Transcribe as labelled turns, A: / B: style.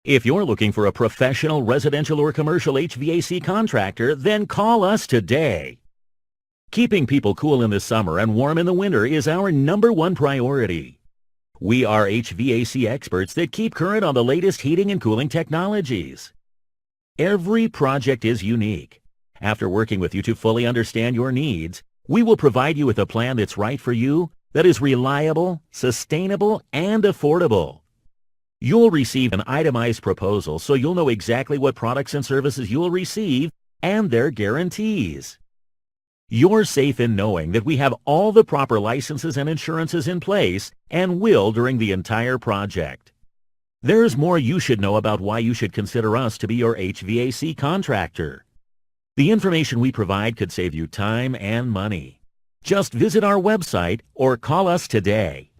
A: If you're looking for a professional residential or commercial HVAC contractor, then call us today. Keeping people cool in the summer and warm in the winter is our #1 priority. We are HVAC experts that keep current on the latest heating and cooling technologies. Every project is unique. After working with you to fully understand your needs, we will provide you with a plan that's right for you, that is reliable, sustainable, and affordable. You'll receive an itemized proposal so you'll know exactly what products and services you'll receive and their guarantees. You're safe in knowing that we have all the proper licenses and insurances in place and will during the entire project. There's more you should know about why you should consider us to be your HVAC contractor. The information we provide could save you time and money. Just visit our website or call us today.